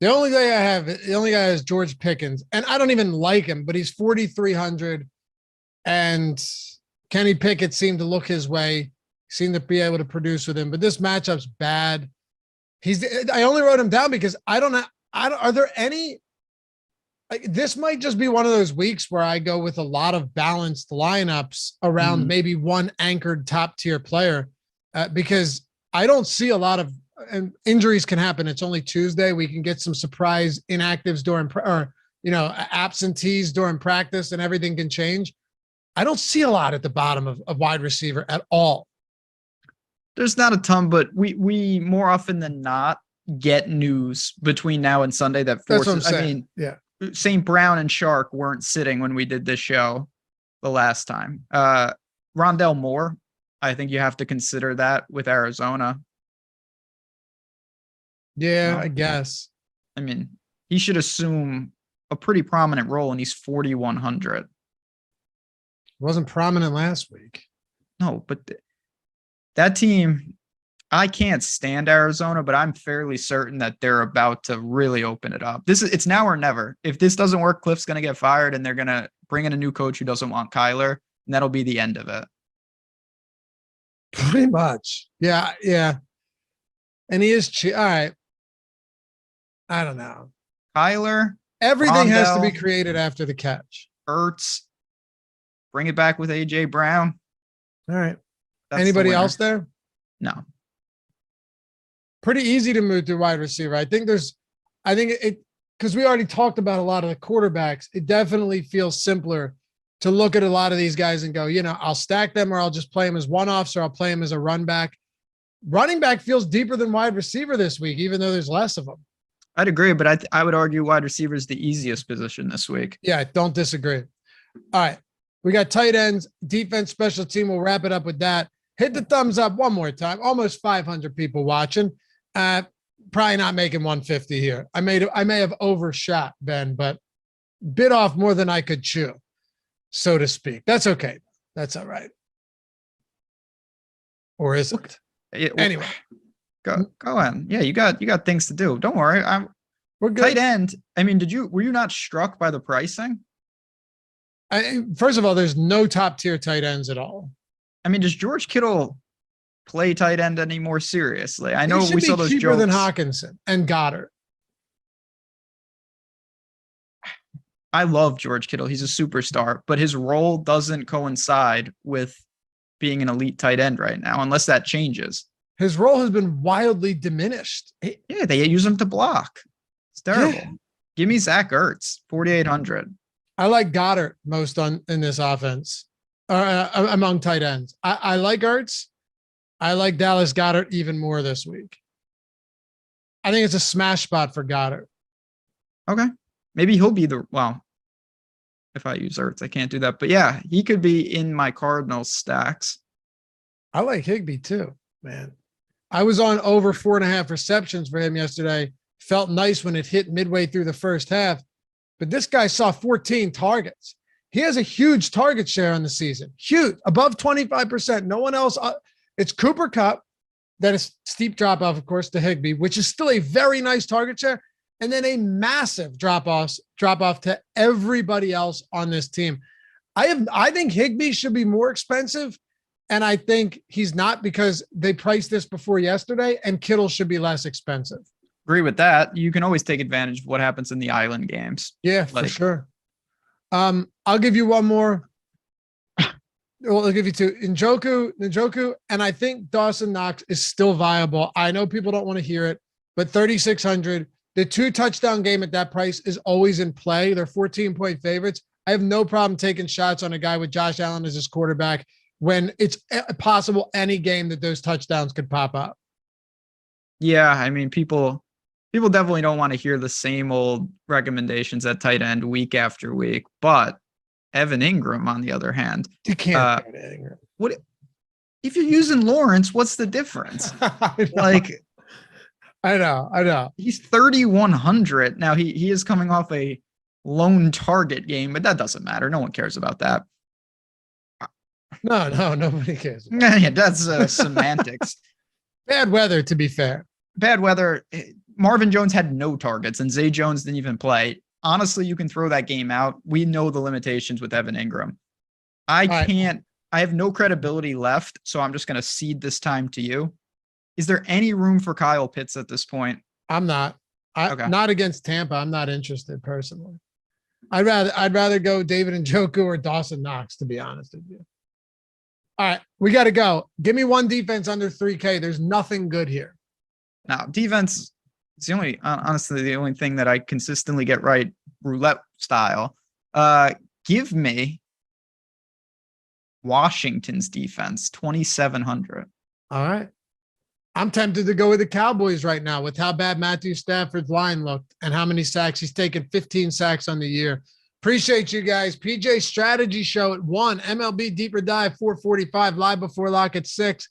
The only guy is George Pickens, and I don't even like him, but he's 4,300. And Kenny Pickett seemed to look his way, seemed to be able to produce with him, but this matchup's bad. I only wrote him down because I don't know. Are there any? This might just be one of those weeks where I go with a lot of balanced lineups around maybe one anchored top tier player because I don't see a lot of and injuries can happen. It's only Tuesday. We can get some surprise inactives during absentees during practice and everything can change. I don't see a lot at the bottom of wide receiver at all. There's not a ton, but we more often than not get news between now and Sunday that forces. I mean, yeah. St. Brown and Shark weren't sitting when we did this show the last time. Rondell Moore, I think you have to consider that with Arizona. Yeah, I guess. I mean, he should assume a pretty prominent role, and he's 4,100. Wasn't prominent last week. No, but that team, I can't stand Arizona, but I'm fairly certain that they're about to really open it up. It's now or never. If this doesn't work, Cliff's going to get fired, and they're going to bring in a new coach who doesn't want Kyler, and that'll be the end of it. Pretty much. Yeah. And he is cheap. All right. I don't know. Kyler. Everything has to be Rondell, created after the catch. Ertz. Bring it back with A.J. Brown. All right. That's Anybody else there? No. Pretty easy to move to wide receiver. I think because we already talked about a lot of the quarterbacks, it definitely feels simpler to look at a lot of these guys and go, I'll stack them, or I'll just play them as one-offs, or I'll play them as a run back. Running back feels deeper than wide receiver this week, even though there's less of them. I'd agree, but I would argue wide receiver is the easiest position this week. Yeah, don't disagree. All right. We got tight ends, defense, special team. We'll wrap it up with that. Hit the thumbs up one more time. Almost 500 people watching. Probably not making 150 here. I may have overshot, Ben, but bit off more than I could chew, so to speak. That's okay. That's all right. Or is it? Anyway. Go on. Yeah, you got things to do. Don't worry. We're good. Tight end. I mean, were you not struck by the pricing? First of all, there's no top tier tight ends at all. I mean, does George Kittle play tight end any more seriously? I know we saw those cheaper jokes. Than Hawkinson and Goddard. I love George Kittle. He's a superstar, but his role doesn't coincide with being an elite tight end right now, unless that changes. His role has been wildly diminished. Yeah, they use him to block. It's terrible. Yeah. Give me Zach Ertz, 4,800. I like Goddard most in this offense, among tight ends. I like Ertz. I like Dallas Goedert even more this week. I think it's a smash spot for Goddard. Okay. Maybe he'll be if I use Ertz, I can't do that. But yeah, he could be in my Cardinals stacks. I like Higbee too, man. I was on over 4.5 receptions for him yesterday. Felt nice when it hit midway through the first half. But this guy saw 14 targets. He has a huge target share on the season. Huge, above 25%. No one else. It's Cooper Kupp. That is steep drop off, of course, to Higbee, which is still a very nice target share. And then a massive drop off to everybody else on this team. I think Higbee should be more expensive. And I think he's not, because they priced this before yesterday, and Kittle should be less expensive. Agree with that. You can always take advantage of what happens in the island games. Yeah, for sure. I'll give you one more. Well, I'll give you two. Njoku, and I think Dawson Knox is still viable. I know people don't want to hear it, but 3,600, the 2 touchdown game at that price is always in play. They're 14-point favorites. I have no problem taking shots on a guy with Josh Allen as his quarterback when it's possible any game that those touchdowns could pop up. Yeah, I mean, people definitely don't want to hear the same old recommendations at tight end week after week, but Evan Ingram, on the other hand, you can't. Ingram. What if you're using Lawrence? What's the difference? I know. He's 3,100 now. He is coming off a lone target game, but that doesn't matter. No one cares about that. No, nobody cares. Yeah, that's semantics. Bad weather, to be fair. Bad weather. Marvin Jones had no targets, and Zay Jones didn't even play. Honestly, you can throw that game out. We know the limitations with Evan Ingram. I have no credibility left, so I'm just going to cede this time to you. Is there any room for Kyle Pitts at this point? I'm not. Okay. Not against Tampa. I'm not interested personally. I'd rather go David Njoku or Dawson Knox, to be honest with you. All right, we got to go. Give me one defense under 3K. There's nothing good here. Now, defense is honestly the only thing that I consistently get right, roulette style. Give me Washington's defense, 2,700. All right. I'm tempted to go with the Cowboys right now with how bad Matthew Stafford's line looked and how many sacks. He's taken 15 sacks on the year. Appreciate you guys. PJ Strategy Show at 1, MLB Deeper Dive 4:45, live before lock at 6.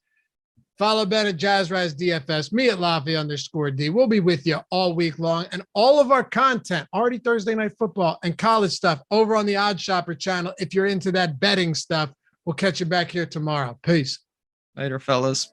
Follow Ben at JazzRise DFS, me at Lavi_D. We'll be with you all week long. And all of our content, already Thursday Night Football and college stuff, over on the Odd Shopper channel. If you're into that betting stuff, we'll catch you back here tomorrow. Peace. Later, fellas.